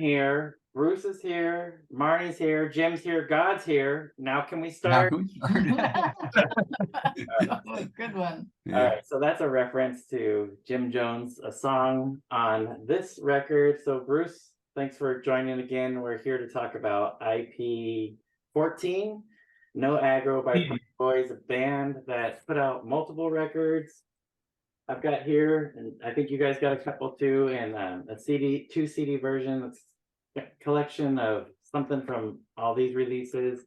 here, Bruce is here, Marnie's here, Jim's here, God's here. Now can we Now start? can we start? Good one. All right, so that's a reference to Jim Jones, a song on this record. So Bruce, thanks for joining again. We're here to talk about IP 14, No Aggro by Punk Boys, a band that put out multiple records. I've got here, and I think you guys got a couple too, and a CD, 2 CD version. It's a collection of something from all these releases.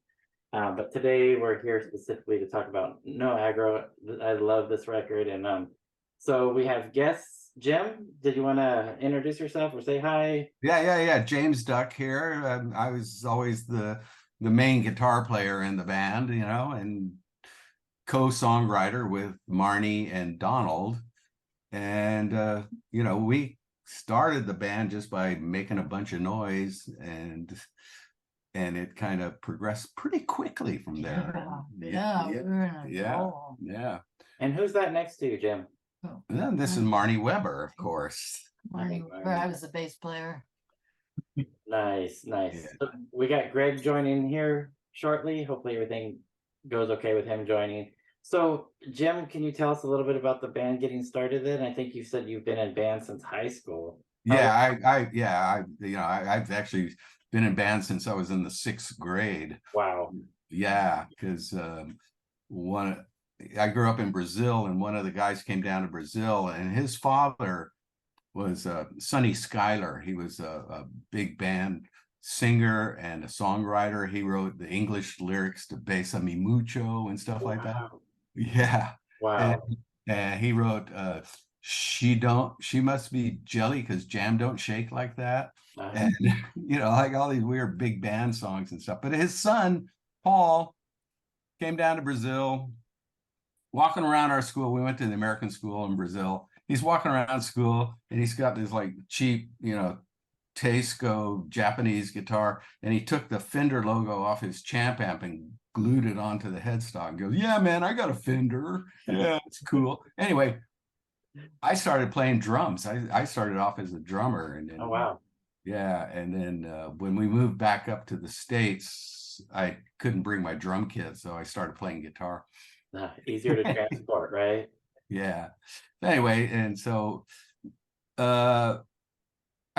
But today we're here specifically to talk about No Aggro. I love this record, and so we have guests. Jim, did you want to introduce yourself or say hi? Yeah. James Duck here. I was always the main guitar player in the band, and co-songwriter with Marnie and Donald. And we started the band just by making a bunch of noise, and it kind of progressed pretty quickly from there. Yeah. And who's that next to you, Jim? And then this is Marnie Weber, of course. Marnie Weber, I was the bass player. Nice. Yeah. So we got Greg joining here shortly. Hopefully everything goes okay with him joining. So Jim, can you tell us a little bit about the band getting started then? I think you said you've been in band since high school. Yeah, I've actually been in band since I was in the 6th grade. Wow. Yeah, because I grew up in Brazil, and one of the guys came down to Brazil, and his father was Sonny Schuyler. He was a big band singer and a songwriter. He wrote the English lyrics to Bésame Mucho and stuff like that. Yeah. Wow. And he wrote she must be jelly because jam don't shake like that. And like all these weird big band songs and stuff. But his son Paul came down to Brazil, walking around our school. We went to the American school in Brazil. He's walking around school, and he's got this like cheap Teisco Japanese guitar, and he took the Fender logo off his Champ amp and glued it onto the headstock and goes, "Yeah, man, I got a Fender. Yeah, it's cool." Anyway, I started playing drums. I started off as a drummer, and then, oh wow. Yeah, and then when we moved back up to the States, I couldn't bring my drum kit, so I started playing guitar. Easier to transport, right? Yeah. Anyway, and so I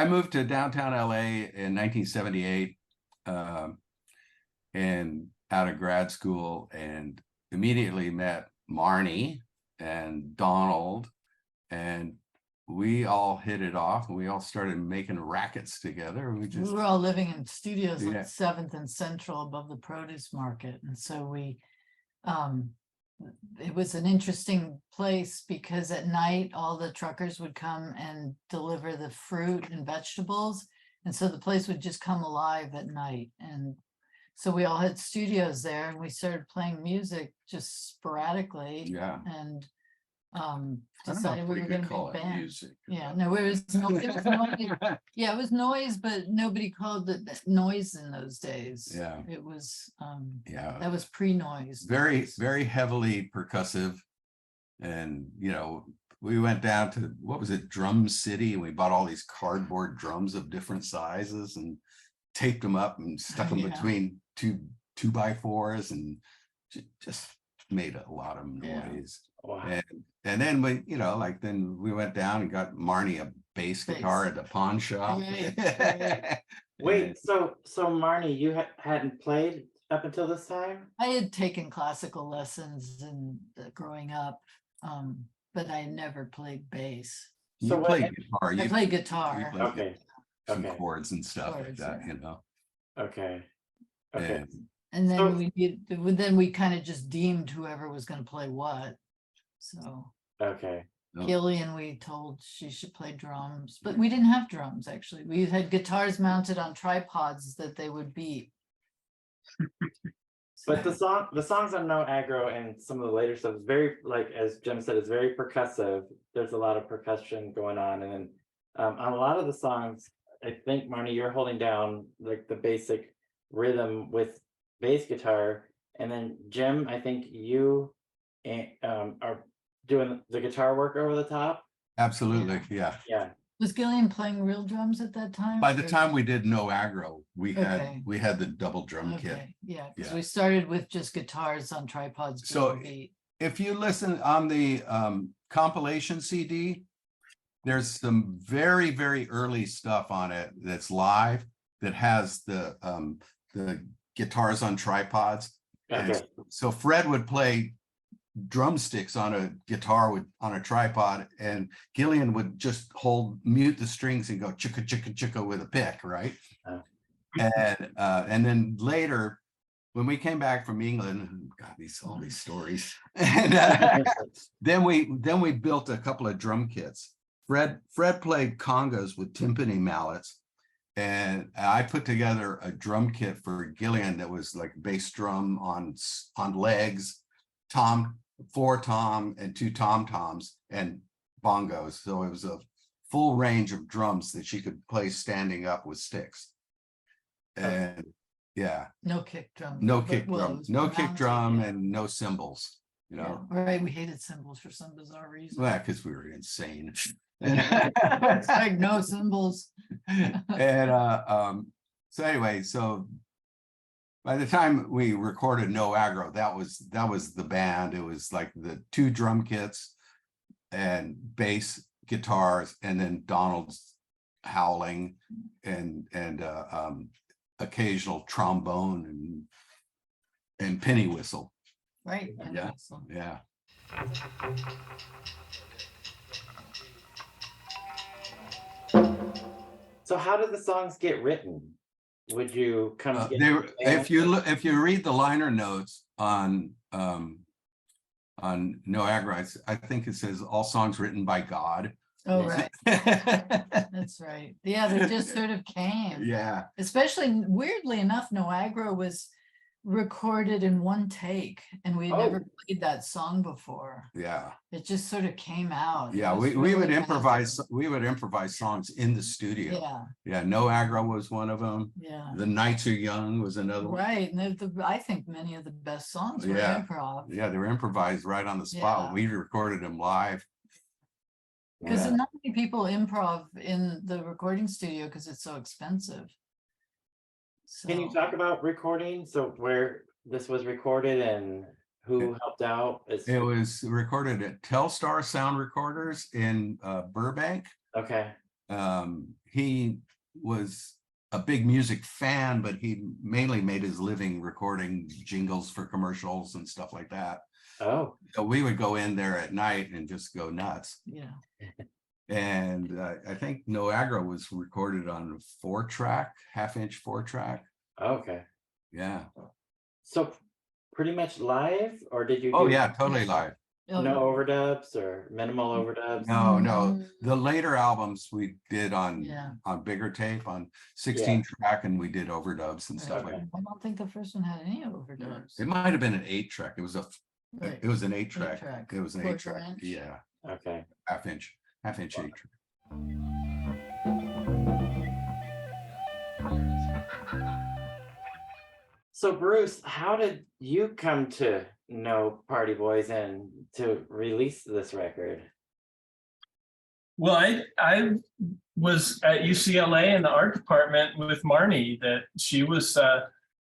moved to downtown LA in 1978 and out of grad school, and immediately met Marnie and Donald, and we all hit it off, and we all started making rackets together. We were all living in studios on 7th and Central above the produce market. And so we it was an interesting place because at night all the truckers would come and deliver the fruit and vegetables, and so the place would just come alive at night. And so we all had studios there, and we started playing music just sporadically. Yeah. And decided we were going to be a band. Music. Yeah, no, it was noise. Yeah, it was noise, but nobody called it noise in those days. Yeah, it was that was pre-noise. Very, very heavily percussive. And we went down to, what was it, Drum City, and we bought all these cardboard drums of different sizes and taped them up and stuck them between two 2x4s and just made a lot of noise. Wow. And then we, then we went down and got Marnie a bass guitar at the pawn shop. Right. Wait, so Marnie, you hadn't played up until this time? I had taken classical lessons and growing up, but I never played bass. So you played guitar. I played guitar. Okay. Some chords and stuff like that, Okay. And then then we kind of just deemed whoever was going to play what. So Gillian, we told she should play drums, but we didn't have drums actually. We had guitars mounted on tripods that they would beat. But the songs on No Aggro and some of the later stuff is very, like as Jim said, it's very percussive. There's a lot of percussion going on, and then on a lot of the songs, I think Marnie, you're holding down like the basic rhythm with bass guitar, and then Jim, I think you are doing the guitar work over the top. Absolutely, yeah. But Was Gillian playing real drums at that time? By the or- time we did No Aggro, Okay. we had the double drum kit. Okay, yeah, because Yeah. we started with just guitars on tripods. So- below beat. If you listen on the compilation CD, there's some very, very early stuff on it that's live that has the guitars on tripods. And Okay. so Fred would play drumsticks on a guitar on a tripod, and Gillian would just mute the strings and go chicka chicka chicka with a pick, right? Oh. And then later, when we came back from England, God, all these stories, and then we built a couple of drum kits. Fred played congas with timpani mallets, and I put together a drum kit for Gillian that was like bass drum on legs, 4 tom and 2 tom toms and bongos. So it was a full range of drums that she could play standing up with sticks. And yeah, No kick drum. no but- kick well, it drum, was no kick pronounced, drum, yeah. and no cymbals, you Yeah, know. right, we hated cymbals for some bizarre reason. Well, because we were insane. It's like no cymbals. And so anyway, so by the time we recorded No Aggro, that was the band. It was like the 2 drum kits and bass guitars, and then Donald's howling and occasional trombone and penny whistle. Right. Yeah. Awesome. Yeah. So how did the songs get written? Would you come together? If you read the liner notes on No Aggro, I think it says all songs written by God. Oh, right. That's right. Yeah, they just sort of came. Yeah. Especially weirdly enough, No Aggro was recorded in one take, and we had never played that song before. Yeah. It just sort of came out. It Yeah. was We would really improvise. magical. We would improvise songs in the studio. Yeah, Yeah. No Aggro was one of them. yeah. The Nights Are Young was another one. Right, and I think many of the best songs were Yeah. improv. Yeah, they were improvised right on the spot. Yeah. We recorded them live. Because Yeah. not many people improv in the recording studio because it's so expensive. Can you So- talk about recording? So where this was recorded and who helped out? It was recorded at Telstar Sound Recorders in Burbank. Okay. He was a big music fan, but he mainly made his living recording jingles for commercials and stuff like that. Oh, So we would go in there at night and just go nuts. Yeah, And I think No Aggro was recorded on 4-track, 1/2-inch 4-track. okay. Yeah. So pretty much live, or did you Oh do yeah, totally live. Oh, no overdubs or minimal overdubs? No, no. Mhm. The later albums we did on Yeah. bigger tape on 16-track, and we did overdubs and stuff like Okay. that. I don't think the first one had any overdubs. It might have been an 8-track. It was Right. it was an 8-track. Eight-track. It was an Quarter 8-track. inch. Yeah, Okay. 1/2-inch 8-track. So Bruce, how did you come to know Party Boys and to release this record? Well, I was at UCLA in the art department with Marnie. That she was a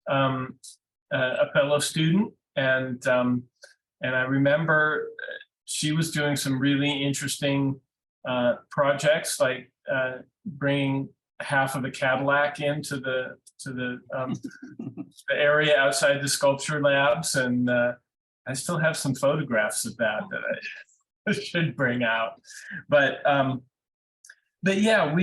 fellow student, and I remember she was doing some really interesting projects, like bringing half of a Cadillac into the area outside the sculpture labs, and I still have some photographs of that I should bring out. But yeah,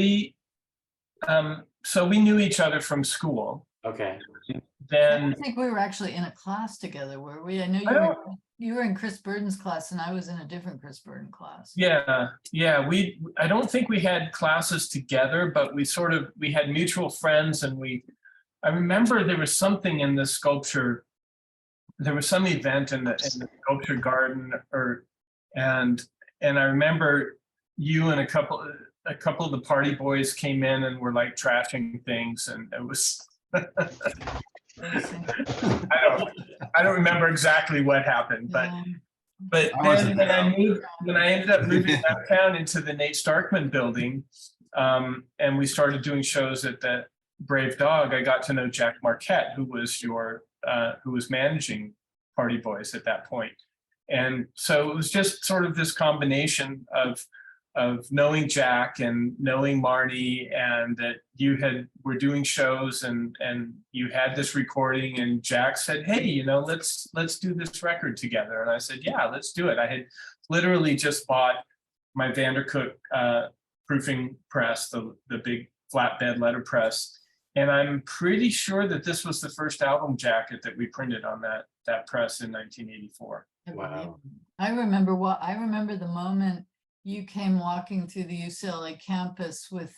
so we knew each other from school. Okay. I Then don't think we were actually in a class together, were we? I know you were in Chris Burden's class and I was in a different Chris Burden class. yeah, I don't think we had classes together, but we had mutual friends, and I remember there was something in the sculpture. There was some event in the sculpture garden, and I remember you and a couple of the Party Boys came in and were like trashing things, and it was. I don't remember exactly what happened, but Yeah. then when I ended up moving downtown into the Nate Starkman building, and we started doing shows at the Brave Dog, I got to know Jack Marquette, who was managing Party Boys at that point. And so it was just sort of this combination of knowing Jack and knowing Marnie, and that were doing shows, and you had this recording, and Jack said, hey, let's do this record together. And I said, yeah, let's do it. I had literally just bought my Vandercook proofing press, the big flatbed letterpress. And I'm pretty sure that this was the first album jacket that we printed on that press in 1984. Wow. I remember the moment you came walking through the UCLA campus with,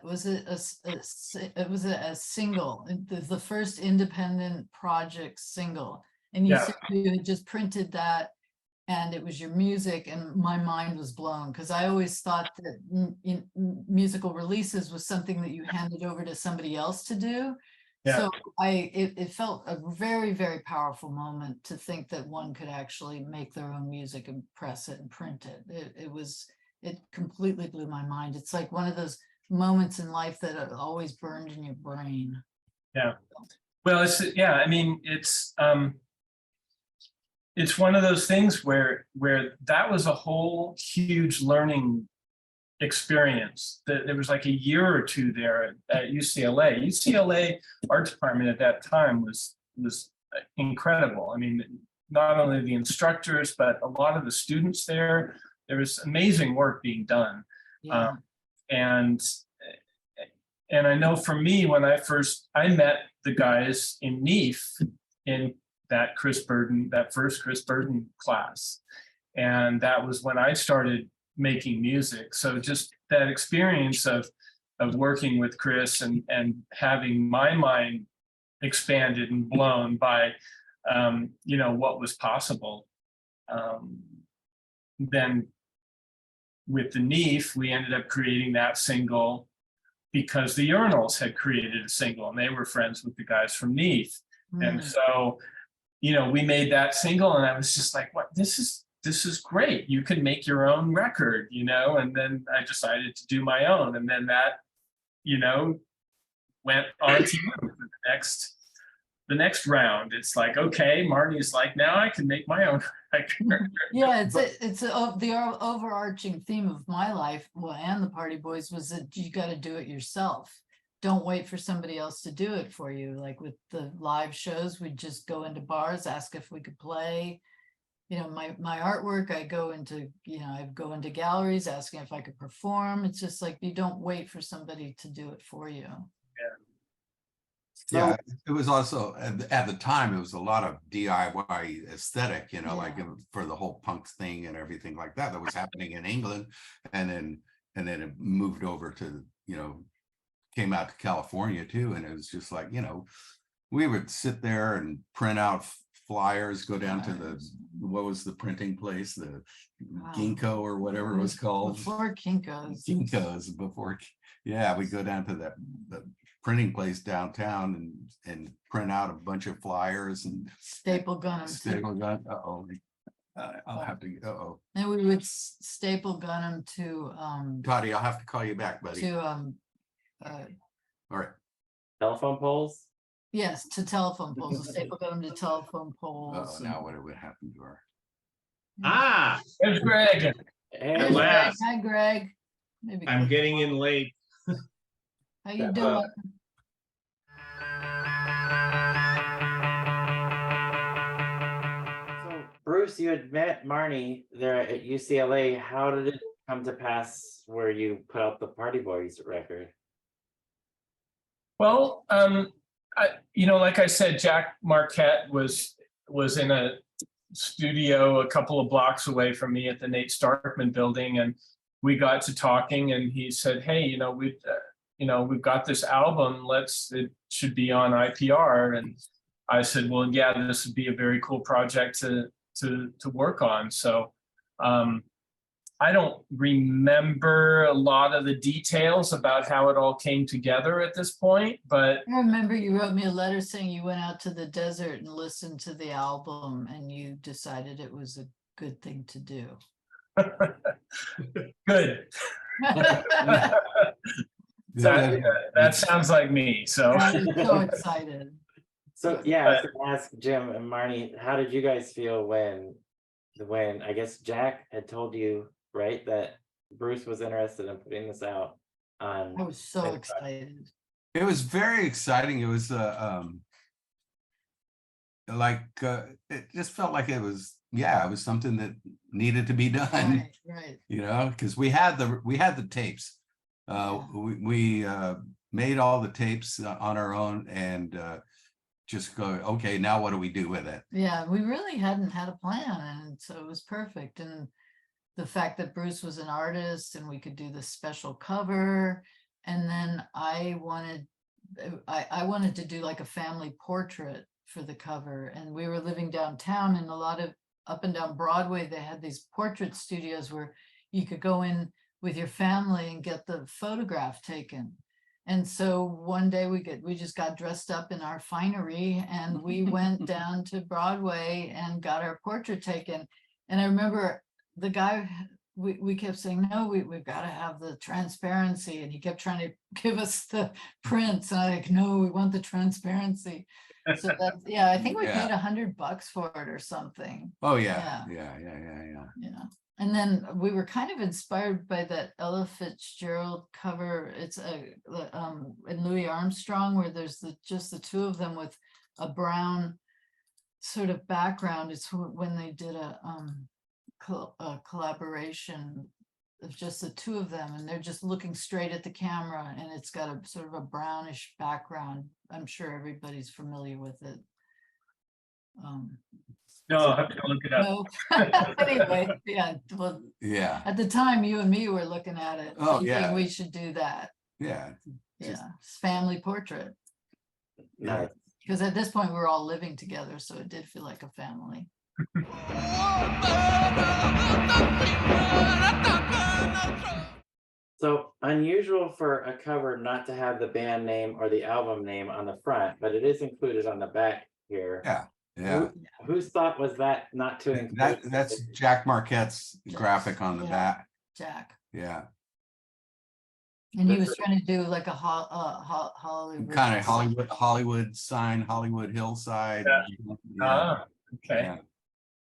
was it a single, the first independent project single, and you said you had just printed that, and it was your music, and my mind was blown, because I always thought that musical releases was something that you handed over to somebody else to do. Yeah. So it felt a very, very powerful moment to think that one could actually make their own music and press it and print it. It completely blew my mind. It's like one of those moments in life that are always burned in your brain. Yeah. Well, it's one of those things where that was a whole huge learning experience. There was like a year or two there at UCLA. UCLA art department at that time was incredible. I mean, not only the instructors, but a lot of the students there. There was amazing work being done. Yeah. And I know for me, when I met the guys in NEAF in that first Chris Burden class. And that was when I started making music. So just that experience of working with Chris and having my mind expanded and blown by what was possible. Then with the NEAF, we ended up creating that single because the Urinals had created a single, and they were friends with the guys from NEAF. And so, we made that single, and I was just like, what, this is great. You can make your own record, and then I decided to do my own. And then that, went on to the next round. It's like, okay, Marnie's like, now I can make my own record. Yeah, it's the overarching theme of my life, and the Party Boys, was that you got to do it yourself. Don't wait for somebody else to do it for you. Like with the live shows, we'd just go into bars, ask if we could play. My artwork, I go into galleries asking if I could perform. It's just like, you don't wait for somebody to do it for you. Yeah, it was also at the time, it was a lot of DIY aesthetic, like for the whole punk thing and everything like that was happening in England, and then it moved over to came out to California too, and it was just like we would sit there and print out flyers, go down to what was the printing place, the Ginkgo or whatever it was called before Kinko's. We go down to the printing place downtown and print out a bunch of flyers and staple gun. I'll have to and we would staple gun them to Toddy, I'll have to call you back, buddy. To all right, telephone poles. Yes, to telephone poles. Staple gun them to telephone poles. Now what would happen to her? There's Greg. Hey, last. Hi, Greg. Maybe I'm getting in late. How you doing? So Bruce, you had met Marnie there at UCLA. How did it come to pass where you put out the Party Boys record? Well, like I said, Jack Marquette was in a studio a couple of blocks away from me at the Nate Starkman building, and we got to talking, and he said, hey, we've got this album, it should be on IPR. And I said, well, yeah, this would be a very cool project to work on. So I don't remember a lot of the details about how it all came together at this point, but I remember you wrote me a letter saying you went out to the desert and listened to the album, and you decided it was a good thing to do. Good. That sounds like me, so. I'm so excited. So yeah, I was gonna ask Jim and Marnie, how did you guys feel when I guess Jack had told you, right, that Bruce was interested in putting this out on? I was so excited. It was very exciting. It was it just felt like it was something that needed to be done. Right. You know, because we had the tapes. We made all the tapes on our own and just go, okay, now what do we do with it? Yeah, we really hadn't had a plan, and so it was perfect. And the fact that Bruce was an artist and we could do this special cover, and then I wanted to do like a family portrait for the cover. And we were living downtown, and a lot of up and down Broadway, they had these portrait studios where you could go in with your family and get the photograph taken. And so one day we just got dressed up in our finery and we went down to Broadway and got our portrait taken. And I remember the guy, we kept saying, no, we've got to have the transparency. And he kept trying to give us the prints. And I'm like, no, we want the transparency. So that's, yeah, I think we paid $100 for it or something. Oh yeah. And then we were kind of inspired by that Ella Fitzgerald cover. It's in Louis Armstrong, where there's just the two of them with a brown sort of background. It's when they did a collaboration of just the two of them, and they're just looking straight at the camera, and it's got a sort of a brownish background. I'm sure everybody's familiar with it. No, I'll have to look it up. No. Anyway, well, Yeah. at the time, you and me were looking at it. Oh, thinking yeah. we should do that. Yeah. Yeah, it's family portrait. Nice. Because at this point, we were all living together, so it did feel like a family. So unusual for a cover not to have the band name or the album name on the front, but it is included on the back here. Yeah. Whose thought was that not to include? That's Jack Marquette's graphic on the back. Jack. Yeah. And he was trying to do like a Hollywood. Kind of Hollywood sign, Hollywood hillside. Okay.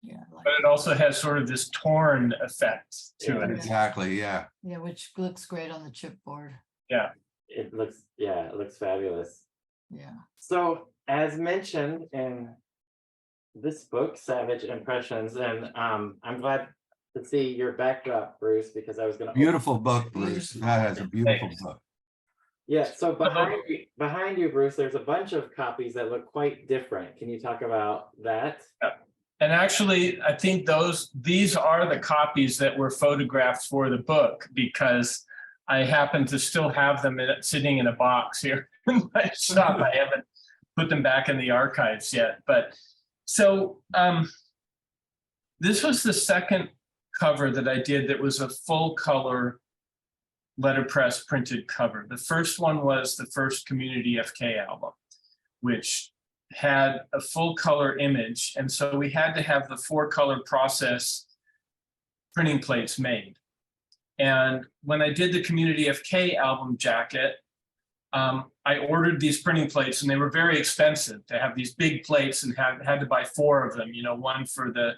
Yeah. But it also has sort of this torn effect to it. Exactly. Yeah. Yeah, which looks great on the chipboard. Yeah. It looks fabulous. Yeah. So as mentioned in this book, Savage Impressions, and I'm glad to see your backdrop, Bruce, because I was going to. Beautiful book, Bruce. That is a beautiful book. Yeah, so behind you, Bruce, there's a bunch of copies that look quite different. Can you talk about that? Yeah. And actually, I think these are the copies that were photographed for the book, because I happen to still have them sitting in a box here in my shop. I haven't put them back in the archives yet. But so this was the second cover that I did that was a full color letterpress printed cover. The first one was the first Community FK album, which had a full color image. And so we had to have the 4-color process printing plates made. And when I did the Community FK album jacket, I ordered these printing plates, and they were very expensive to have these big plates, and had to buy 4 of them, one for the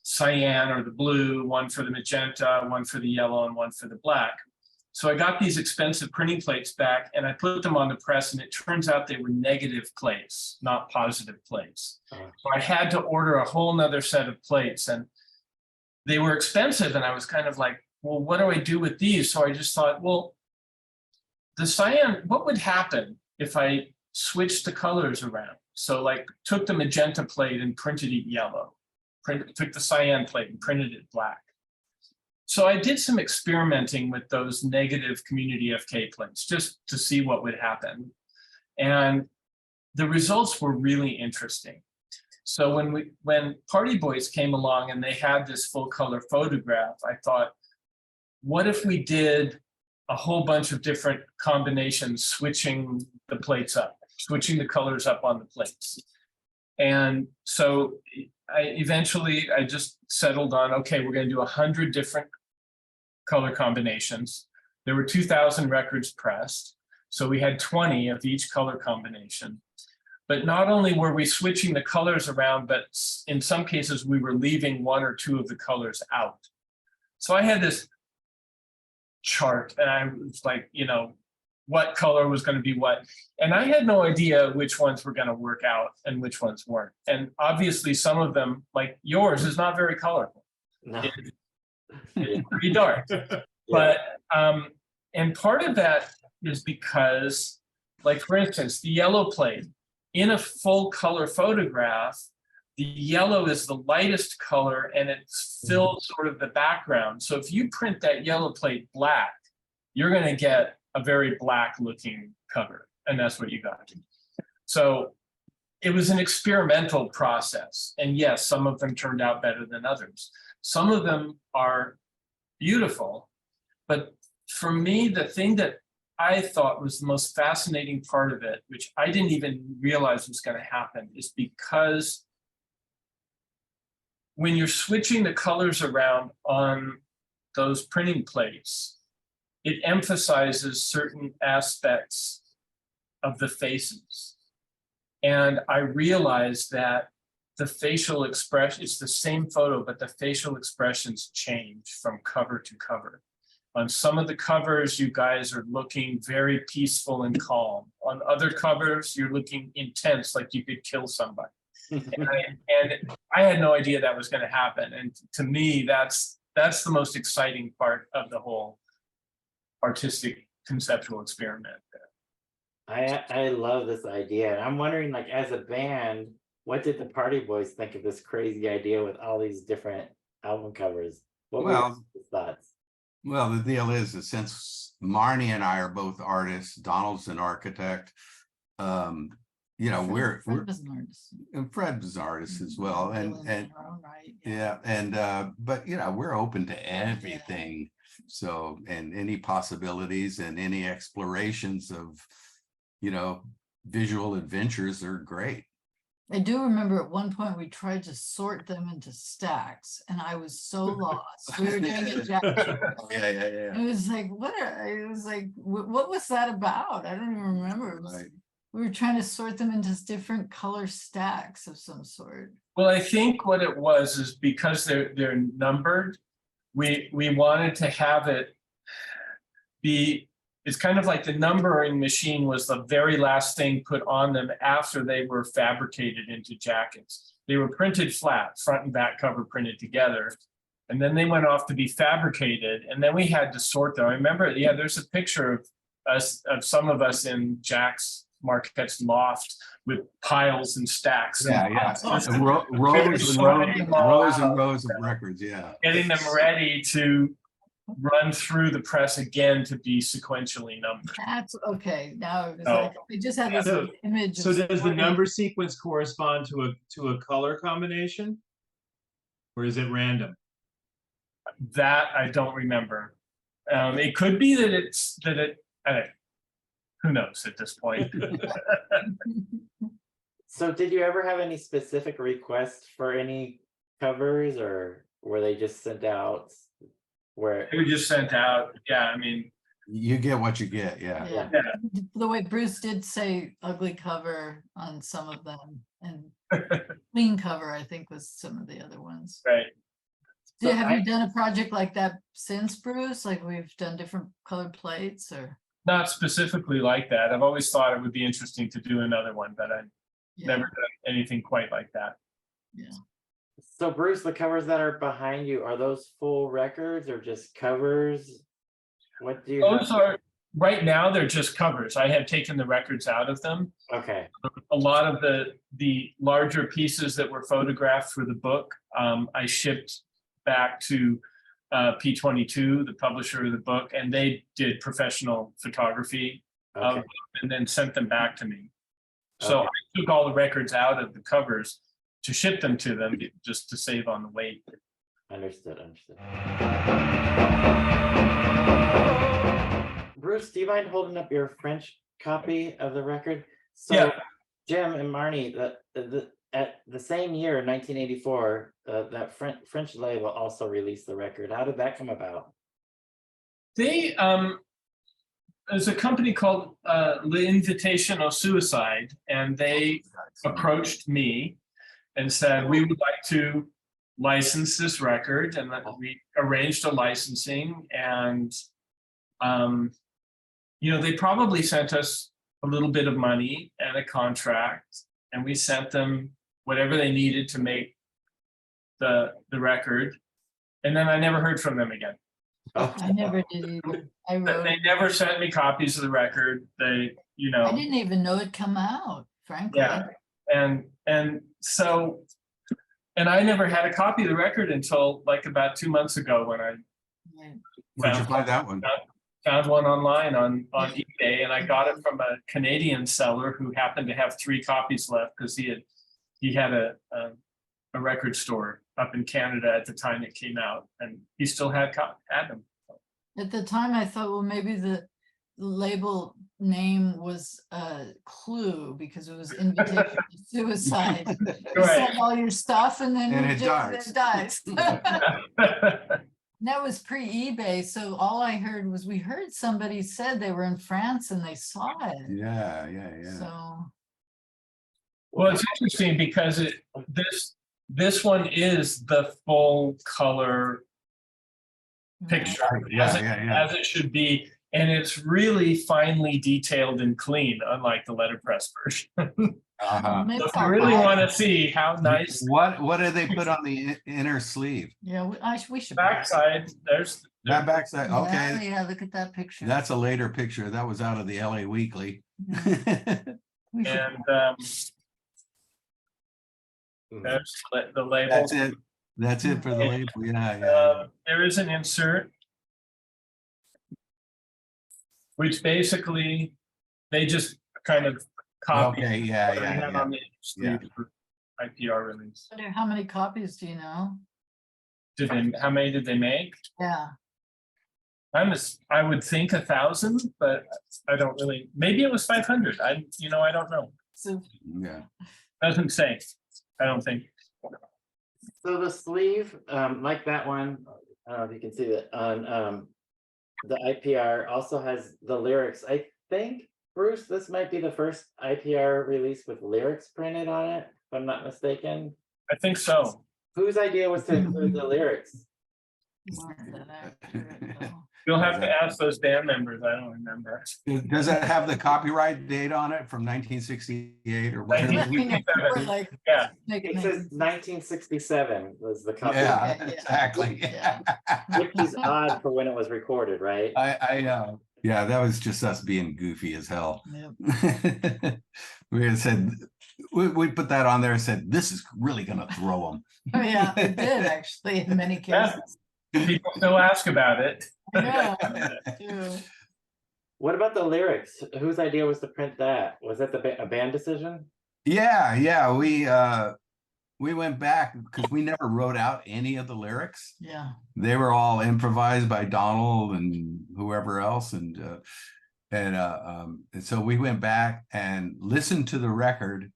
cyan or the blue, one for the magenta, one for the yellow, and one for the black. So I got these expensive printing plates back, and I put them on the press, and it turns out they were negative plates, not positive plates. So I had to order a whole nother set of plates, and they were expensive. And I was kind of like, well, what do I do with these? So I just thought, well, the cyan, what would happen if I switched the colors around? So like took the magenta plate and printed it yellow, took the cyan plate and printed it black. So I did some experimenting with those negative Community FK plates just to see what would happen. And the results were really interesting. So when Party Boys came along and they had this full color photograph, I thought, what if we did a whole bunch of different combinations, switching the plates up, switching the colors up on the plates? And so I just settled on, okay, we're going to do 100 different color combinations. There were 2,000 records pressed. So we had 20 of each color combination. But not only were we switching the colors around, but in some cases we were leaving one or two of the colors out. So I had this chart and I was like, you know, what color was going to be what. And I had no idea which ones were going to work out and which ones weren't. And obviously some of them, like yours, is not very colorful. No. It's pretty dark. But and part of that is because, like for instance, the yellow plate in a full color photograph, the yellow is the lightest color and it fills sort of the background. So if you print that yellow plate black, you're going to get a very black looking cover, and that's what you got. So it was an experimental process, and yes, some of them turned out better than others. Some of them are beautiful, but for me, the thing that I thought was the most fascinating part of it, which I didn't even realize was going to happen, is because when you're switching the colors around on those printing plates, it emphasizes certain aspects of the faces. And I realized that the facial expression, it's the same photo, but the facial expressions change from cover to cover. On some of the covers, you guys are looking very peaceful and calm. On other covers, you're looking intense, like you could kill somebody. And I had no idea that was going to happen. And to me, that's the most exciting part of the whole artistic conceptual experiment there. I love this idea. And I'm wondering, like, as a band, what did the Party Boys think of this crazy idea with all these different album covers? What were your thoughts? Well, the deal is that since Marnie and I are both artists, Donald's an architect, you know, Fred was an artist. and Fred was an artist as well. And yeah, and but you know, we're open to everything. So, and any possibilities and any explorations of, you know, visual adventures are great. I do remember at one point we tried to sort them into stacks and I was so lost. We were doing it. Yeah. It was like, what was that about? I don't even remember. Right. We were trying to sort them into different color stacks of some sort. Well, I think what it was is because they're numbered, we wanted to have it be, it's kind of like the numbering machine was the very last thing put on them after they were fabricated into jackets. They were printed flat, front and back cover printed together. And then they went off to be fabricated. And then we had to sort them. I remember, yeah, there's a picture of us, of some of us in Jack's Marquette's loft with piles and stacks. Yeah. And rows and rows of records. Yeah. Getting them ready to run through the press again to be sequentially numbered. That's okay. Now it was like, we just had this image. So does the number sequence correspond to a color combination, or is it random? That I don't remember. It could be that who knows at this point. So did you ever have any specific requests for any covers, or were they just sent out? Where They were just sent out. Yeah, I mean, You get what you get. Yeah. The way Bruce did say ugly cover on some of them, and clean cover, I think, was some of the other ones. right. Have you done a project like that since, Bruce? Like we've done different colored plates, or? Not specifically like that. I've always thought it would be interesting to do another one, but I've never done anything quite like that. Yeah. So Bruce, the covers that are behind you, are those full records or just covers? What do you Those are, right now, they're just covers. I have taken the records out of them. Okay. A lot of the larger pieces that were photographed for the book, I shipped back to P22, the publisher of the book, and they did professional photography of them and then sent them back to me. So I took all the records out of the covers to ship them to them just to save on the weight. Understood. Bruce, do you mind holding up your French copy of the record? So Yeah. Jim and Marnie, at the same year, 1984, that French label also released the record. How did that come about? They there's a company called L'Invitation au Suicide, and they approached me and said, we would like to license this record, and that we arranged a licensing. And you know, they probably sent us a little bit of money and a contract, and we sent them whatever they needed to make the record. And then I never heard from them again. I never did either. I wrote. They never sent me copies of the record. They, you know. I didn't even know it'd come out, frankly. Yeah, and so, and I never had a copy of the record until like about 2 months ago when I Right. Where'd you find that one? found one online on eBay, and I got it from a Canadian seller who happened to have 3 copies left because he had a record store up in Canada at the time it came out, and he still had them. At the time, I thought, well, maybe the label name was a clue because it was Invitation to Suicide. You Right. sell all your stuff and then And it it just dies. dies. That was pre-eBay, so all I heard was we heard somebody said they were in France and they saw it. Yeah. So Well, it's interesting because this one is the full color picture as it should be, and it's really finely detailed and clean, unlike the letterpress version. maybe So if I'll you really buy it. want to see how nice What do they put on the inner sleeve? Yeah, we should. buy it. backside, there's That backside, Yeah, okay. yeah, look at that picture. That's a later picture. That was out of the LA Weekly. We should- and there's the label. That's it for the label. Yeah. There is an insert, which basically they just kind of copy. Okay, what I had yeah. on the sleeve for IPR release. Wonder how many copies do you know? How many did they make? Yeah, I would think 1,000, but I don't really. Maybe it was 500. I don't know. so Yeah. Doesn't say. I don't think. So the sleeve, like that one, I don't know if you can see that on the IPR also has the lyrics. I think, Bruce, this might be the first IPR release with lyrics printed on it, if I'm not mistaken. I think so. Whose idea was to include the lyrics? weren't that accurate, though. You'll have to ask those band members. I don't remember. Does it have the copyright date on it from 1968 or whatever? I mean, if we were like, Yeah. make It it says 1967 was the copy, Yeah, Okay, yeah. exactly. Yeah. which is odd for when it was recorded, right? Yeah, that was just us being goofy as hell. Yep. We had said, we put that on there and said, this is really gonna throw them. Oh, yeah, it did actually in many Yeah. cases. People still ask about it. Yeah, true. What about the lyrics? Whose idea was to print that? Was that a band decision? Yeah, we went back because we never wrote out any of the lyrics. Yeah, They were all improvised by Donald and whoever else, and so we went back and listened to the record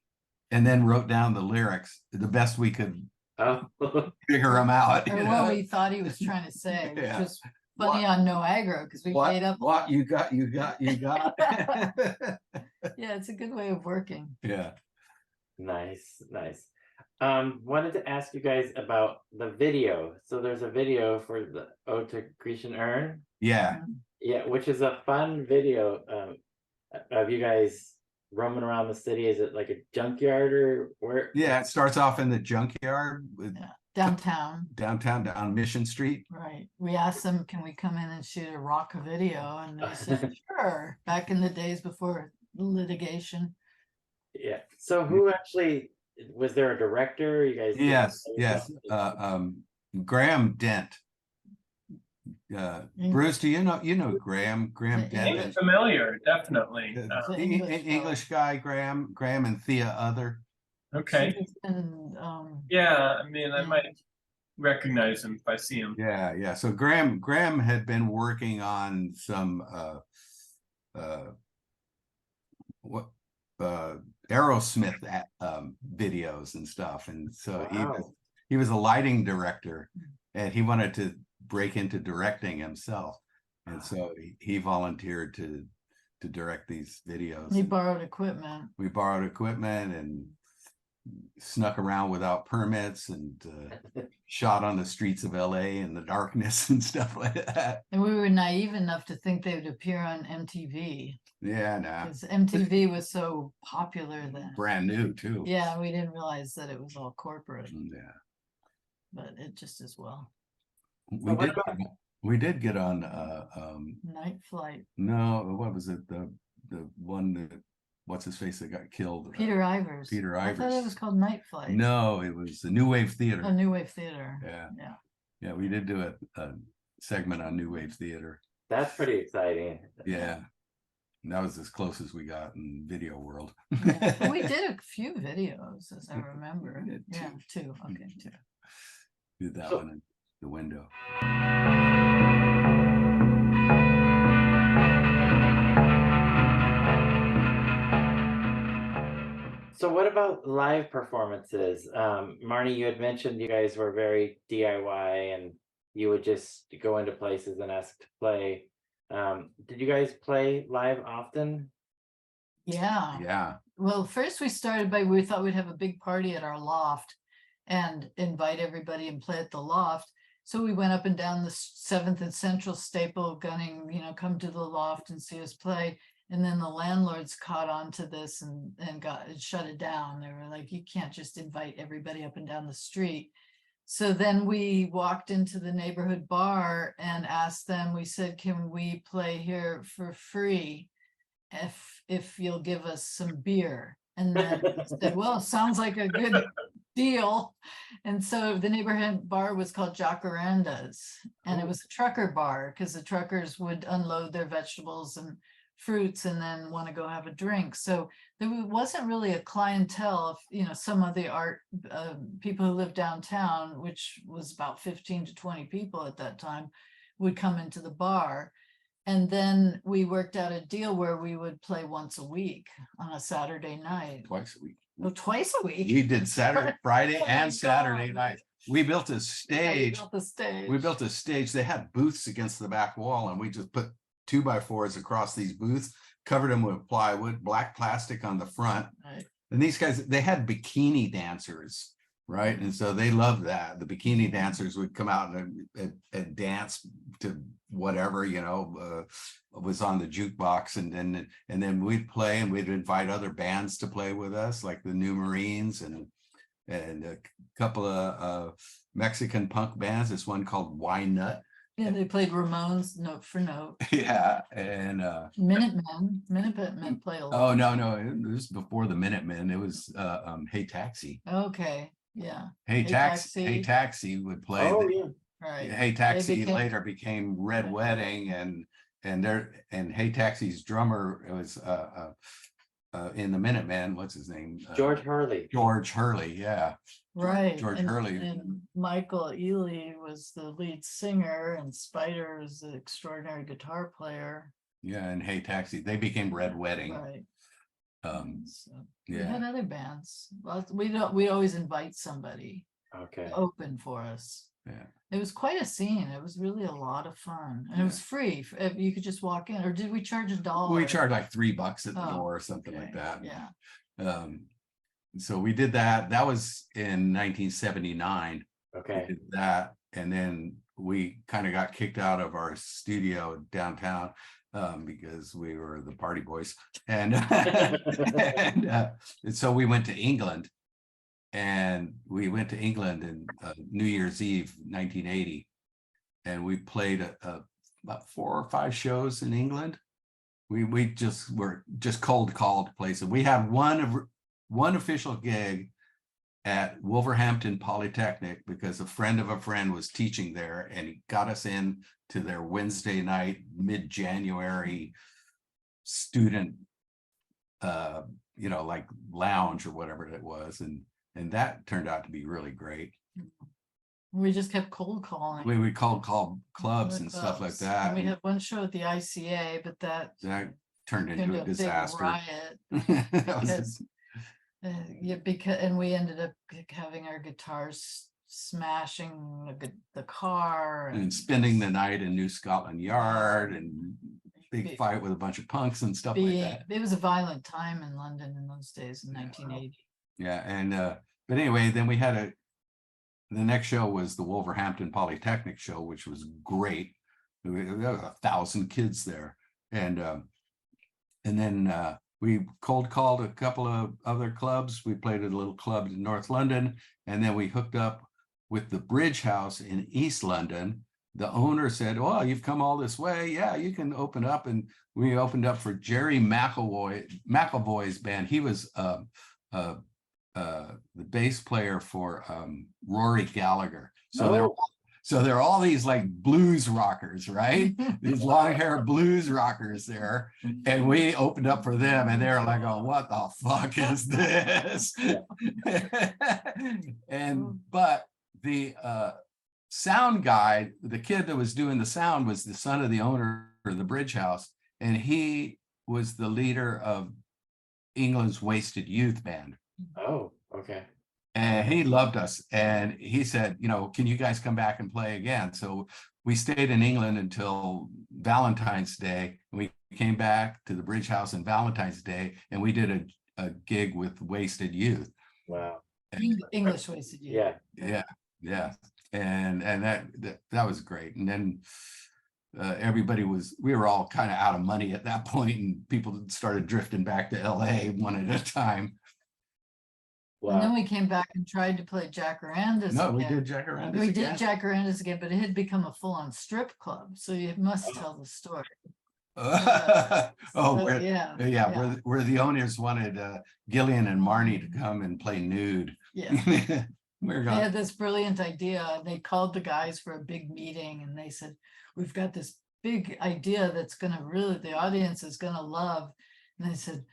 and then wrote down the lyrics the best we could Oh, figure them out. or you what know? we thought he was trying to say, which Yeah. was funny on No Aggro, because we made up. What you got? Yeah, it's a good way of working. Yeah. nice. Wanted to ask you guys about the video. So there's a video for the Ode to Grecian Urn. Yeah. Yeah, which is a fun video of you guys roaming around the city. Is it like a junkyard or where? Yeah. It starts off in the junkyard with Yeah. Downtown, downtown down Mission Street. right. We asked them, can we come in and shoot a rock video? And they said, sure, back in the days before litigation. Yeah. So who actually was there a director? You guys? Yes. Graham Dent. Bruce, do you know Graham Yeah. Dent? It's familiar, definitely. English guy, Graham and Thea Other. Okay. And Yeah, I mean, I might recognize him if I see him. Yeah. So Graham had been working on some Aerosmith videos and stuff, and so Wow. he was a lighting director, and he wanted to break into directing himself. And so he volunteered to direct these videos. He and borrowed equipment. we borrowed equipment and snuck around without permits and shot on the streets of LA in the darkness and stuff like that. And we were naive enough to think they would appear on MTV Yeah, nah. because MTV was so popular then. Brand new too. Yeah, we didn't realize that it was all corporate, Yeah. but it just as well. We did get on Night Flight. no, what was it? The one that what's his face that got killed? Peter Ivers. Peter I thought Ivers. it was called Night Flight. No, it was the New Wave Theater. Oh, New Wave Theater. Yeah. Yeah. Yeah, we did do a segment on New Wave Theater. That's pretty exciting. Yeah. And that was as close as we got in video world. Yeah. But we did a few videos, as I remember. We did Yeah, two. Okay, two. Did that So- one in the window. So what about live performances? Marnie, you had mentioned you guys were very DIY and you would just go into places and ask to play. Did you guys play live often? Yeah. Yeah. Well, first we started by, we thought we'd have a big party at our loft and invite everybody and play at the loft. So we went up and down the 7th and Central Staple gunning, come to the loft and see us play. And then the landlords caught on to this and shut it down. They were like, you can't just invite everybody up and down the street. So then we walked into the neighborhood bar and asked them, we said, can we play here for free if you'll give us some beer? And then they said, well, sounds like a good deal. And so the neighborhood bar was called Jacarandas, and it was a trucker bar because the truckers would unload their vegetables and fruits and then want to go have a drink. So there wasn't really a clientele of, some of the art people who lived downtown, which was about 15 to 20 people at that time, would come into the bar. And then we worked out a deal where we would play once a week on a Saturday night. Twice a week. Oh, twice a week. We did Saturday, Friday, Oh my and Saturday God. night. We built a Yeah, we stage. built the stage. We built a stage. They had booths against the back wall, and we just put 2x4s across these booths, covered them with plywood, black plastic on the front. Right. And these guys, they had bikini dancers, right? And so they loved that. The bikini dancers would come out and dance to whatever, was on the jukebox. And then we'd play, and we'd invite other bands to play with us, like the New Marines and a couple of Mexican punk bands. This one called Why Nut. Yeah, they played Ramones note for note. Yeah. And Minutemen played a oh, lot. no, it was before the Minutemen. It was Hey Taxi. Okay, yeah, Hey Hey Taxi. Taxi. Hey Taxi would play. Oh, yeah. right. Hey Taxi became- later became Red Red Wedding, and Hey Taxi's drummer was in the Minutemen. What's his name? George Hurley. George Hurley. Yeah. Right. George and, Hurley. And Michael Ely was the lead singer, and Spider was the extraordinary guitar player. Yeah. And Hey Taxi, they became Red Wedding. Right. So we Yeah. had other bands. Well, we always invite somebody Okay. to open for us. Yeah. It was quite a scene. It was really a lot of fun, and it was free. You could just walk in, or did we charge $1? We charged like $3 at the Oh, door or something like okay, that. Yeah. So we did that. That was in 1979. We Okay. did that, and then we kind of got kicked out of our studio downtown because we were the party boys, and and so we went to England, and we went to England in New Year's Eve 1980, and we played about 4 or 5 shows in England. We just were cold called places. We had one official gig at Wolverhampton Polytechnic because a friend of a friend was teaching there, and he got us in to their Wednesday night mid-January student like lounge or whatever it was, and that turned out to be really great. We just kept cold calling. We would call clubs other and stuff like clubs. that. And we and had one show at the ICA, but that that turned turned into a a big disaster. riot. That was because- yeah, because we ended up having our guitars smashing the car And spending the night in New Scotland Yard and big Be- fight with a bunch of punks and stuff like being, that. it was a violent time in London in those days in 1980. Yeah, and but anyway, then we had the next show was the Wolverhampton Polytechnic show, which was great. There was 1,000 kids there, and then we cold called a couple of other clubs. We played at a little club in North London, and then we hooked up with the Bridge House in East London. The owner said, "Well, you've come all this way. Yeah, you can open up." And we opened up for Jerry McAvoy's band. He was the bass player for Rory Gallagher. So there are all these like blues rockers, right? These long hair blues rockers there. And we opened up for them and they're like, "Oh, what the fuck is this?" But the sound guy, the kid that was doing the sound, was the son of the owner of the Bridge House. And he was the leader of England's Wasted Youth Band. Oh, okay. And he loved us. And he said, "Can you guys come back and play again?" So we stayed in England until Valentine's Day. We came back to the Bridge House on Valentine's Day, and we did a gig with Wasted Youth. Wow. English Wasted Youth. Yeah. And that was great. And then we were all kind of out of money at that point, and people started drifting back to LA one at a time. And then Wow. we came back and tried to play Jacarandas. No, we again. did Jacarandas We again. did Jacarandas again, but it had become a full-on strip club. So you must tell the story. Oh, So, where, yeah. where the owners wanted Gillian and Marnie to come and play nude. Yeah. We're They going. had this brilliant idea. And they called the guys for a big meeting and they said, "We've got this big idea that's the audience is gonna love." And they said,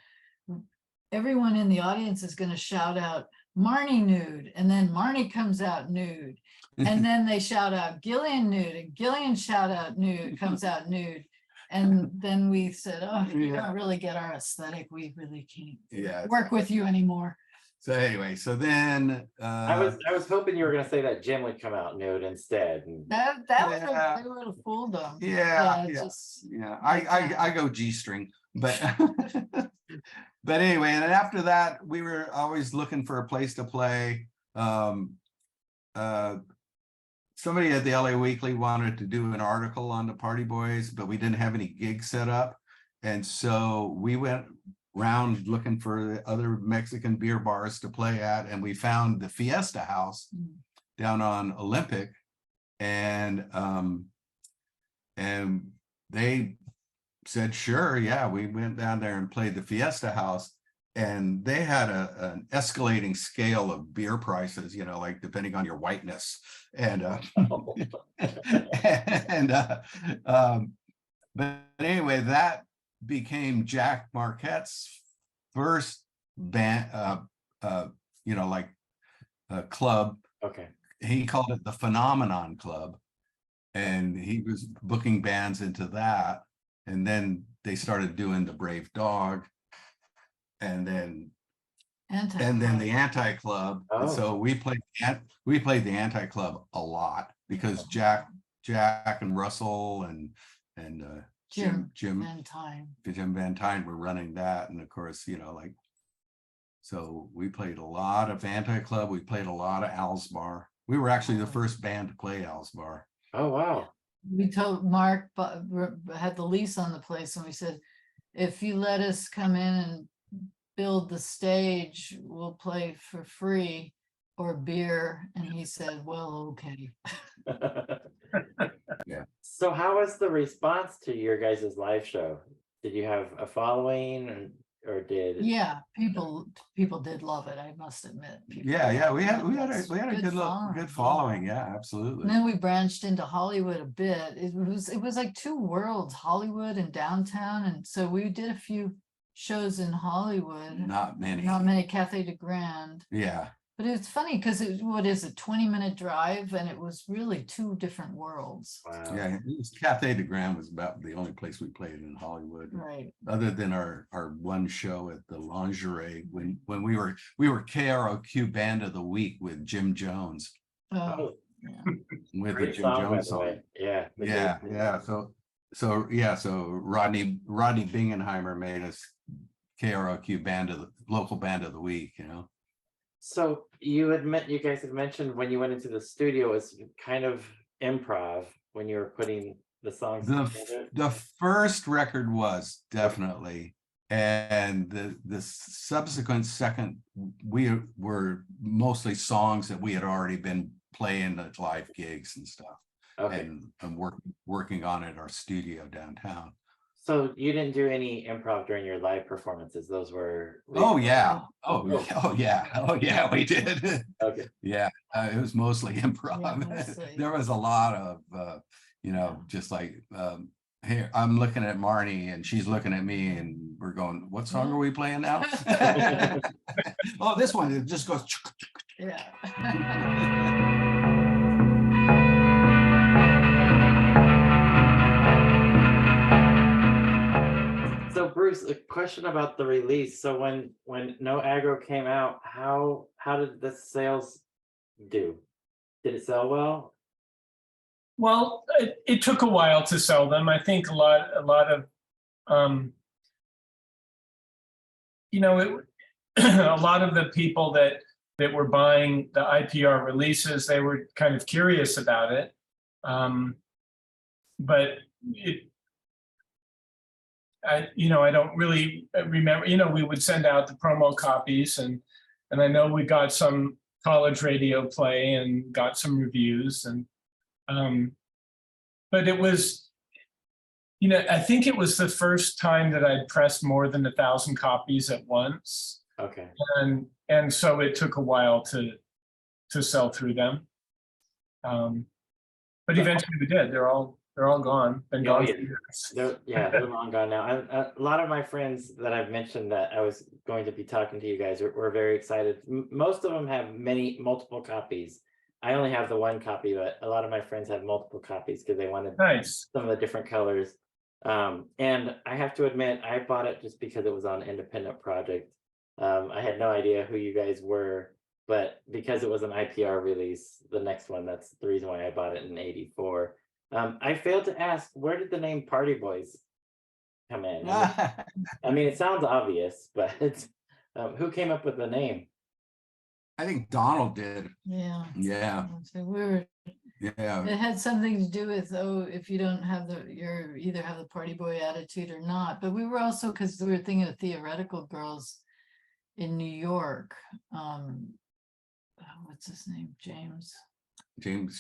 "Everyone in the audience is gonna shout out Marnie nude." And then Marnie comes out nude. And then they shout out Gillian nude, and Gillian shout out nude, comes out nude. And then we said, "Oh, you don't really get our aesthetic. We really can't work with you anymore." So anyway, so then I was hoping you were gonna say that Jim would come out nude instead. And That Yeah. would have fooled them. Yeah. Just I go G-string, but but anyway, and then after that, we were always looking for a place to play. Somebody at the LA Weekly wanted to do an article on the Party Boys, but we didn't have any gigs set up, and so we went round looking for other Mexican beer bars to play at, and we found the Fiesta House down on Olympic, and they said, "Sure, yeah." We went down there and played the Fiesta House, and they had an escalating scale of beer prices, like depending on your whiteness, and but anyway, that became Jack Marquette's first band, club. okay. He called it the Phenomenon Club, and he was booking bands into that. And then they started doing the Brave Dog, and then the Anti Club. And so we played the Anti Club a lot because Jack and Russell and Jim Van Tine were running that, and of course, so we played a lot of Anti Club. We played a lot of Al's Bar. We were actually the first band to play Al's Bar. Oh, wow. We told Mark, but had the lease on the place, and we said, "If you let us come in and build the stage, we'll play for free or beer." And he said, "Well, okay." Yeah. So how was the response to your guys' live show? Did you have a following, or did? Yeah, people did love it, I must admit. People We had loved a us. good following. Yeah, absolutely. And then we branched into Hollywood a bit. It was like two worlds, Hollywood and downtown. And so we did a few shows in Hollywood. Not many. Cafe de Grand. Yeah. But it's funny because what is it, 20-minute drive, and it was really two different worlds. Wow. Yeah, Cafe de Grand was about the only place we played in Hollywood, Right. other than our one show at the Lingerie when we were KROQ Band of the Week with Jim Jones. Oh, yeah. with the Great Jim song, by Jones the song. way. Yeah. the Yeah, great- yeah. So Rodney Bingenheimer made us KROQ band of the local band of the week, you know. So you guys had mentioned when you went into the studio, it's kind of improv when you were putting the songs together. The first record was definitely, and the subsequent second, we were mostly songs that we had already been playing at live gigs and stuff, Okay. and working on at our studio downtown. So you didn't do any improv during your live performances. Those were. Oh yeah, oh Oh. yeah, we did. Okay. Yeah, it was mostly improv. Yeah, mostly. There was a lot of you know, just like here I'm looking at Marnie and she's looking at me and we're going, what song are we playing now? Oh, this one, it just goes. Yeah. So Bruce, a question about the release. So when No Aggro came out, how did the sales do? Did it sell well? Well, it took a while to sell them. I think a lot of you know, a lot of the people that were buying the IPR releases, they were kind of curious about it. But I don't really remember, we would send out the promo copies and I know we got some college radio play and got some reviews and but it was, I think it was the first time that I'd pressed more than 1,000 copies at once. Okay. And so it took a while to sell through them. But eventually we did. They're all gone. Been gone for years. They're long gone now. A lot of my friends that I've mentioned that I was going to be talking to you guys were very excited. Most of them have multiple copies. I only have the one copy, but a lot of my friends have multiple copies because they wanted Nice. some of the different colors. And I have to admit, I bought it just because it was on Independent Project. I had no idea who you guys were, but because it was an IPR release, the next one, that's the reason why I bought it in '84. I failed to ask, where did the name Party Boys come in? I mean, it sounds obvious, but who came up with the name? I think Donald did. Yeah. Yeah, So we were, yeah. it had something to do with, if you don't have you're either have the party boy attitude or not. But we were also, because we were thinking of Theoretical Girls in New York. What's his name? James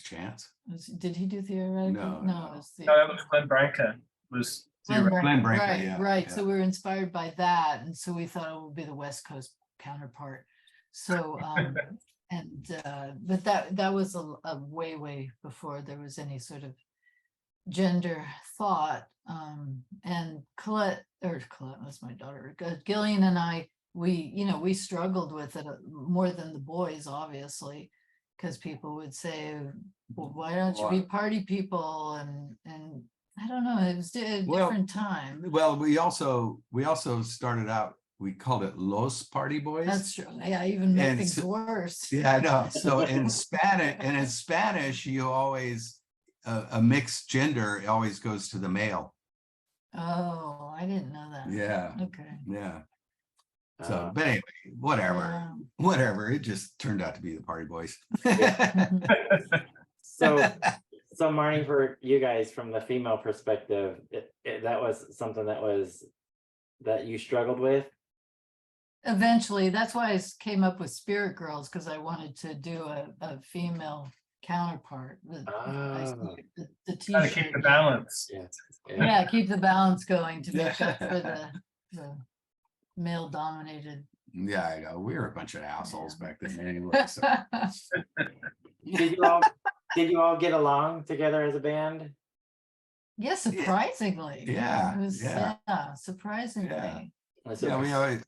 Chance. Did he do Theoretical? No. It was No, that was Glenn Branca. Was Glenn Branca, Branca, right, yeah, right. yeah. So we were inspired by that, and so we thought it would be the West Coast counterpart. So, but that was a way before there was any sort of gender thought. And Colette, that's my daughter, Gillian and I, we struggled with it more than the boys, obviously, because people would say, well, why don't you be party people? And I don't know, it was a different time. Well, we also started out, we called it Los Party Boys. That's true. Yeah, even make things worse. Yeah, I know. So in Spanish, you always a mixed gender always goes to the male. Oh, I didn't know that. Yeah. Okay. Yeah. So, but anyway, whatever. It just turned out to be the Party Boys. So Marnie, for you guys, from the female perspective, that was something that you struggled with. Eventually, that's why I came up with Spirit Girls, because I wanted to do a female counterpart. The Gotta t-shirt. keep the balance. Yeah, keep the balance going to make up for the male dominated. Yeah, I know. We were a bunch of assholes back then anyway. So. Did you all get along together as a band? Yeah, surprisingly. Yeah, It was, yeah. Surprisingly. Yeah. Yeah,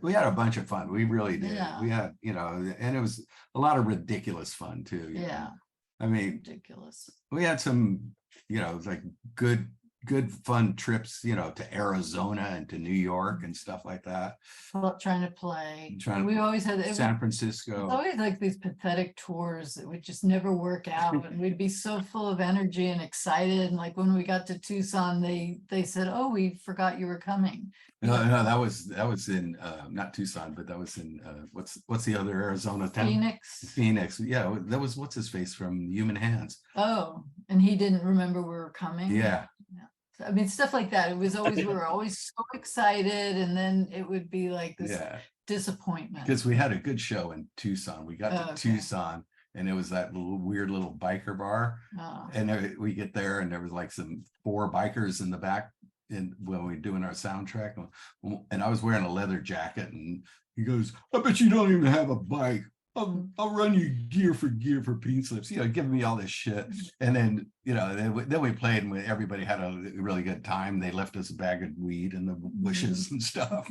we had a bunch of fun. We really did. Yeah. We had, and it was a lot of ridiculous fun too. Yeah. I mean, Ridiculous. we had some, like good good fun trips, to Arizona and to New York and stuff like that. Trying to play. Trying to We always had San It's Francisco. always like these pathetic tours that would just never work out, and we'd be so full of energy and excited. And like when we got to Tucson, they said, "Oh, we forgot you were coming." No, that was in not Tucson, but that was in what's the other Arizona town? Phoenix. Phoenix. Yeah, that was what's his face from Human Hands. Oh, and he didn't remember we were coming. Yeah. I mean, stuff like that. It was always, we were always so excited, and then it would be like this Yeah. disappointment. Because we had a good show in Tucson. We got to Okay. Tucson, and it was that weird little biker bar. Oh, And we get there, and there was like some 4 bikers in the back, and when we were doing our soundtrack, and I was wearing a leather jacket, and he goes, "I bet you don't even have a bike. I'll run you gear for peen slips," giving me all this shit. And then, then we played, and everybody had a really good time. They left us a bag of weed in the bushes and stuff.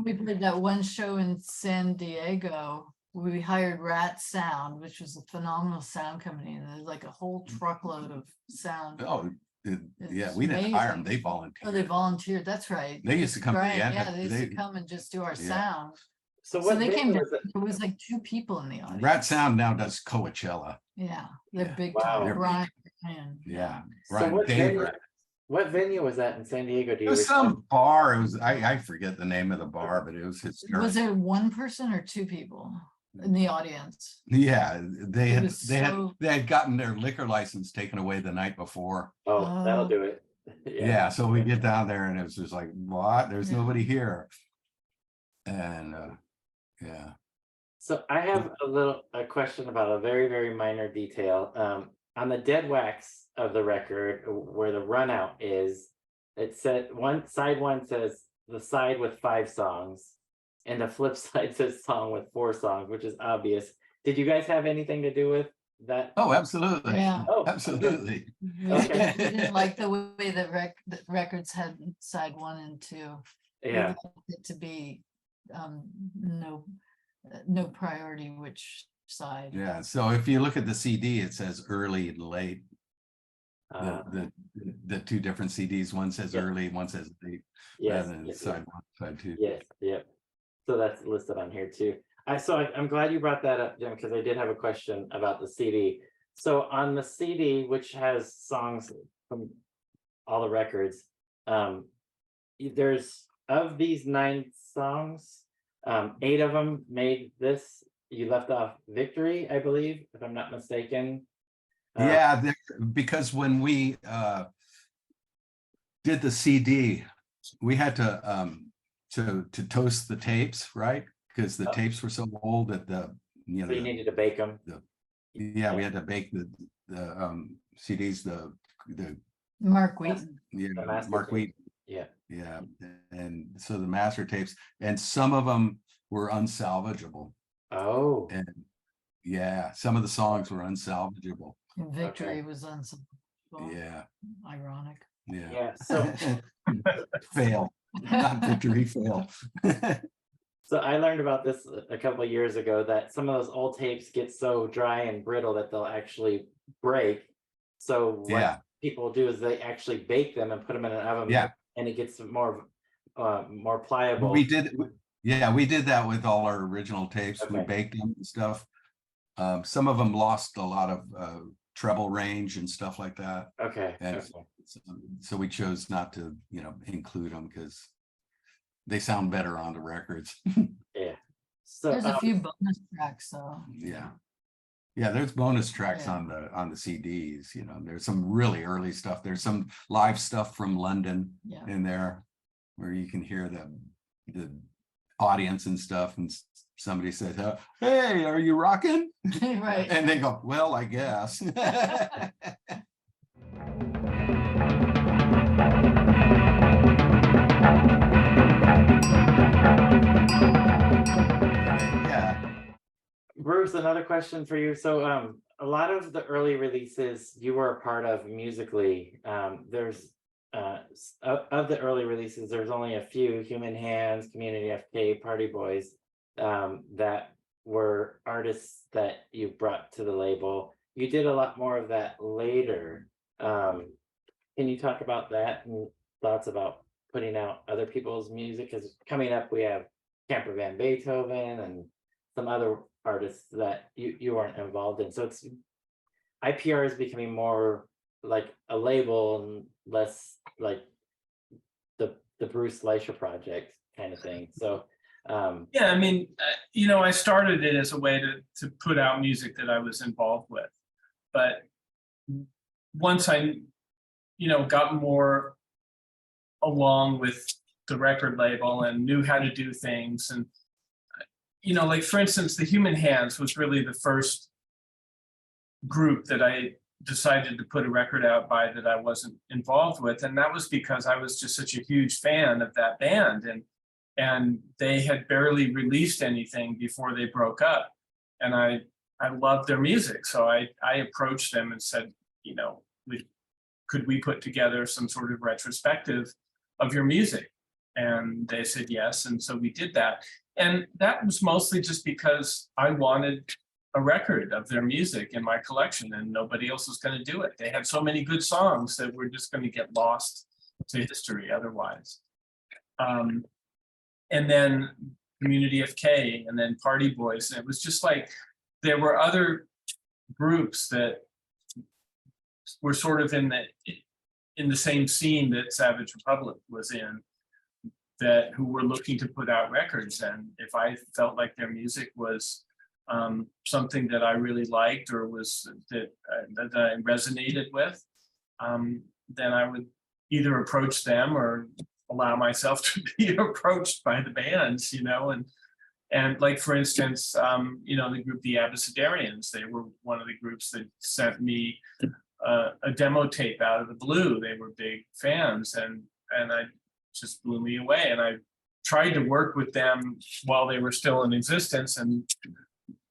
we played that one show in San Diego. We hired Rat Sound, which was a phenomenal sound company, and there's like a whole truckload of sound. Oh, yeah, It's we didn't hire them. amazing. They volunteered. Oh, they volunteered. That's right. They used to come to the Right, end. yeah, they used to They- come and just do our Yeah. sound. So So what they came venue down, was it? there was like 2 people in the audience. Rat Sound now does Coachella. Yeah, they're Yeah. big Wow. time. They're Brian. Brian, Yeah. So Brian what venue, David. what venue was that in San Diego? Do It you was recall? some bar. It was I forget the name of the bar, but it was historic. Was there 1 person or 2 people in the audience? Yeah, they It had was they had so- they had gotten their liquor license taken away the night before. Oh, that'll Oh. do it. Yeah, so we get down there, and it was just like, what? There's Yeah. nobody here. And yeah. So I have a question about a very, very minor detail. On the dead wax of the record, where the run out is, it said side one says the side with 5 songs, and the flip side says song with 4 songs, which is obvious. Did you guys have anything to do with that? Oh, absolutely. Yeah. Oh, Absolutely. Okay. We didn't like the way that that records had side 1 and 2. We Yeah. liked it to be no priority which side. Yeah. So if you look at the CD, it says early and late. Uh, The 2 different CDs. One says Yeah. early, one says late. yes. And then yes, side 1, side 2. Yes, yep. So that's listed on here too. I'm glad you brought that up, Jim, because I did have a question about the CD. So on the CD, which has songs from all the records, there's of these 9 songs, 8 of them made this. You left off Victory, I believe, if I'm not mistaken. Yeah, because when we did the CD, we had to toast the tapes, right? Because the Oh. tapes were so old that So you needed to bake them. yeah, we had to bake the CDs, the Mark Wheaton. master Mark tape. Wheat, Yeah. yeah, and so the master tapes, and some of them were unsalvageable, Oh, and yeah, some of the songs were unsalvageable. Victory was unsuccessful. Yeah, Ironic. yeah. yeah. So Fail, not victory, fail. So I learned about this a couple of years ago, that some of those old tapes get so dry and brittle that they'll actually break. So what Yeah. people do is they actually bake them and put them in an oven. Yeah. And it gets more pliable. We did that with all our original tapes. We Okay. baked them and stuff. Some of them lost a lot of treble range and stuff like that. Okay. And Okay. so we chose not to, include them because they sound better on the records. Yeah. So There's a few bonus tracks though. Yeah. Yeah, there's bonus tracks Yeah. on the CDs, there's some really early stuff. There's some live stuff from London Yeah. in there where you can hear the audience and stuff, and somebody says, "Hey, are you rocking?" Right. And they go, "Well, I guess." Yeah. Bruce, another question for you. So a lot of the early releases you were a part of musically, there's of the early releases, there's only a few: Human Hands, Community FK, Party Boys, that were artists that you brought to the label. You did a lot more of that later. can you talk about that and thoughts about putting out other people's music? Because coming up, we have Camper Van Beethoven and some other artists that you weren't involved in. So it's IPR is becoming more like a label and less like the Bruce Licher project kind of thing. So Yeah, I mean, I started it as a way to put out music that I was involved with. But once I, got more along with the record label and knew how to do things, and like for instance, the Human Hands was really the first group that I decided to put a record out by that I wasn't involved with, and that was because I was just such a huge fan of that band, and they had barely released anything before they broke up, and I loved their music, so I approached them and said, could we put together some sort of retrospective of your music? And they said yes, and so we did that, and that was mostly just because I wanted a record of their music in my collection, and nobody else was going to do it. They had so many good songs that were just going to get lost to history otherwise. And then Community of K, and then Party Boys. And it was just like there were other groups that were sort of in the same scene that Savage Republic was in, that who were looking to put out records. And if I felt like their music was something that I really liked or was that I resonated with, then I would either approach them or allow myself to be approached by the bands, and like for instance, the group The Abecedarians, they were one of the groups that sent me a demo tape out of the blue. They were big fans, and I just blew me away. And I tried to work with them while they were still in existence, and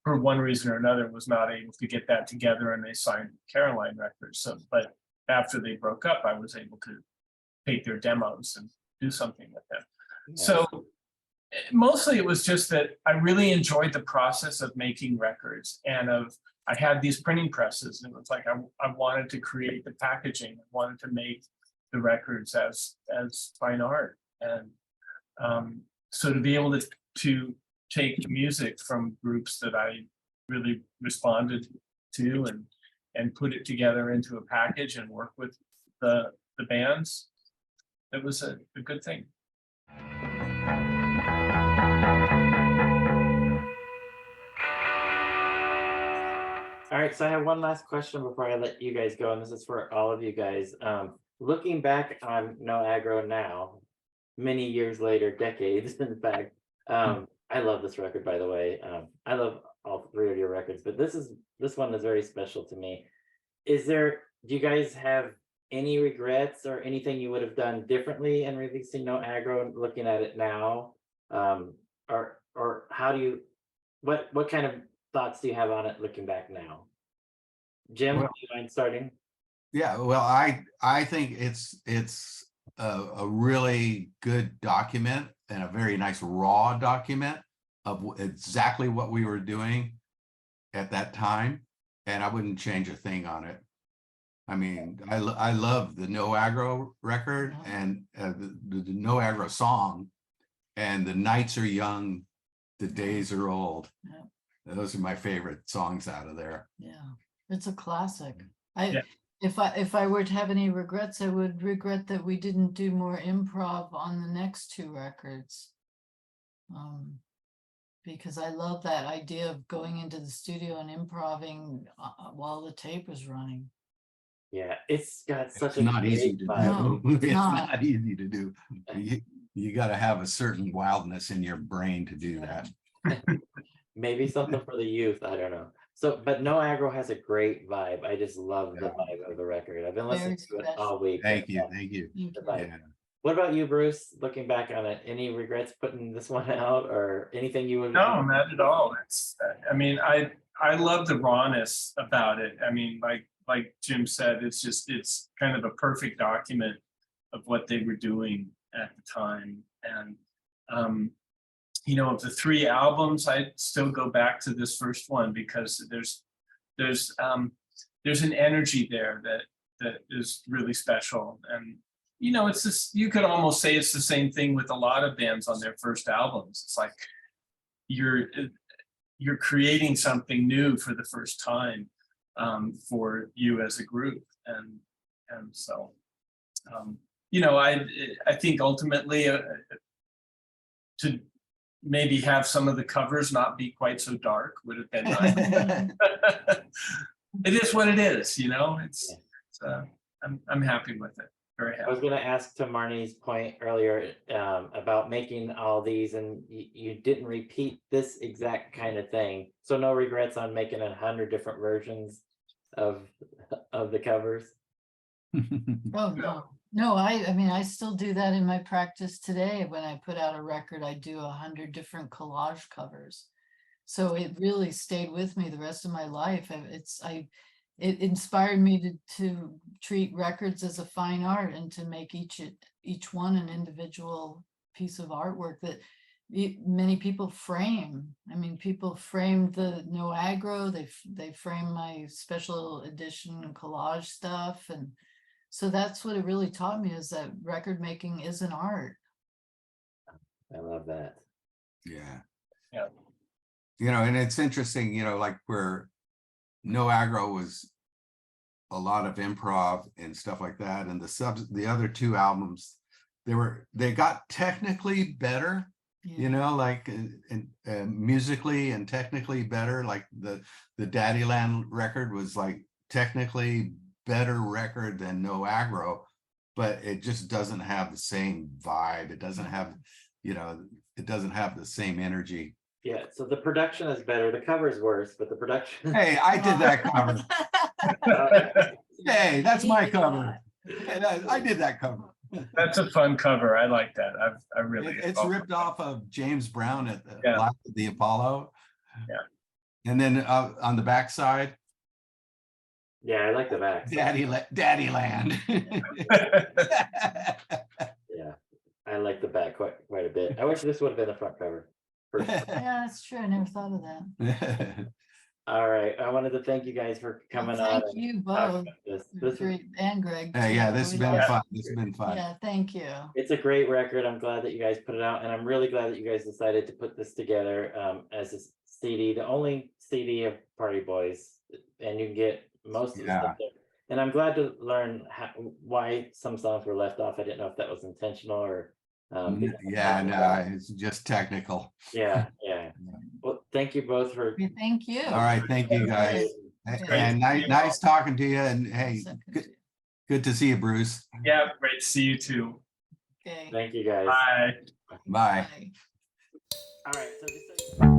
for one reason or another was not able to get that together, and they signed Caroline Records. So, but after they broke up, I was able to take their demos and do something with them. yeah. So mostly it was just that I really enjoyed the process of making records, and I had these printing presses, and it was like I wanted to create the packaging. I wanted to make the records as fine art, and so to be able to take music from groups that I really responded to and put it together into a package and work with the bands, it was a good thing. All right, so I have one last question before I let you guys go, and this is for all of you guys. Looking back on No Aggro now, many years later, decades in fact, I love this record, by the way. I love all three of your records, but this one is very special to me. Do you guys have any regrets or anything you would have done differently in releasing No Aggro, looking at it now? Or how do you, what kind of thoughts do you have on it looking back now? Jim, Well, do you mind starting? Yeah, well, I think it's a really good document and a very nice raw document of exactly what we were doing at that time, and I wouldn't change a thing on it. I mean, I love the No Aggro record and the No Aggro song, and the nights are young, the days are old. Yeah. Those are my favorite songs out of there. Yeah, it's a classic. Yeah. If I were to have any regrets, I would regret that we didn't do more improv on the next two records. Because I love that idea of going into the studio and improving while the tape was running. Yeah, it's got such It's a not easy great to vibe. do. It's not. not easy to do. You got to have a certain wildness in your brain to do that. Maybe something for the youth, I don't know. So, but No Aggro has a great vibe. I just love the vibe of the record. I've been listening to it all week. Thank you. Thank you. Thank The you. vibe. Yeah. What about you, Bruce? Looking back on it, any regrets putting this one out, or anything you would? No, not at all. I mean, I love the rawness about it. I mean, like Jim said, it's kind of a perfect document of what they were doing at the time. And of the three albums, I still go back to this first one because there's an energy there that is really special. And you know, it's just, you could almost say it's the same thing with a lot of bands on their first albums. It's like you're creating something new for the first time for you as a group, and so you know, I think ultimately to maybe have some of the covers not be quite so dark would have been nice. It is what it is, you know. It's I'm happy with it. Very I happy. was gonna ask to Marnie's point earlier about making all these, and you didn't repeat this exact kind of thing. So no regrets on making 100 different versions of the covers. Oh, no, I mean, I still do that in my practice today. When I put out a record, I do 100 different collage covers. So it really stayed with me the rest of my life. It inspired me to treat records as a fine art and to make each one an individual piece of artwork that many people frame. I mean, people framed the No Aggro, they framed my special edition and collage stuff. And so that's what it really taught me, is that record making is an art. I love that. Yeah. Yeah. You know, and it's interesting, you know, like where No Aggro was a lot of improv and stuff like that, and the other two albums, they got technically better, you know, like musically and technically better. Like the Daddyland record was like technically better record than No Aggro, but it just doesn't have the same vibe. It doesn't have, you know, it doesn't have the same energy. Yeah, so the production is better. The cover's worse, but the production. Hey, I did that cover. Hey, that's my cover. Hey, I did that cover. That's a fun cover. I like that. I really. It's ripped off of James Brown at the Yeah. Life of the Apollo. Yeah. And then on the backside, Yeah, I like the back. Daddyland. Yeah, I like the back quite a bit. I wish this would have been the front cover. Yeah, that's true. I never thought of that. All right, I wanted to thank you guys for coming on. Thank you talking both, about this is, and Greg. Yeah, too. this has We been love- fun. This has been fun. Yeah, thank you. it's a great record. I'm glad that you guys put it out, and I'm really glad that you guys decided to put this together as a CD, the only CD of Party Boys, and you can get most of the stuff there. And I'm glad to learn why some songs were left off. I didn't know if that was intentional or Yeah, no, it's just technical. yeah. Well, thank you both for. Thank you. All right, thank you guys. And nice talking to you. And hey, good to see you, Bruce. Yeah, great to see you too. Okay. Thank you guys. Bye. Bye. Bye. All right, so just so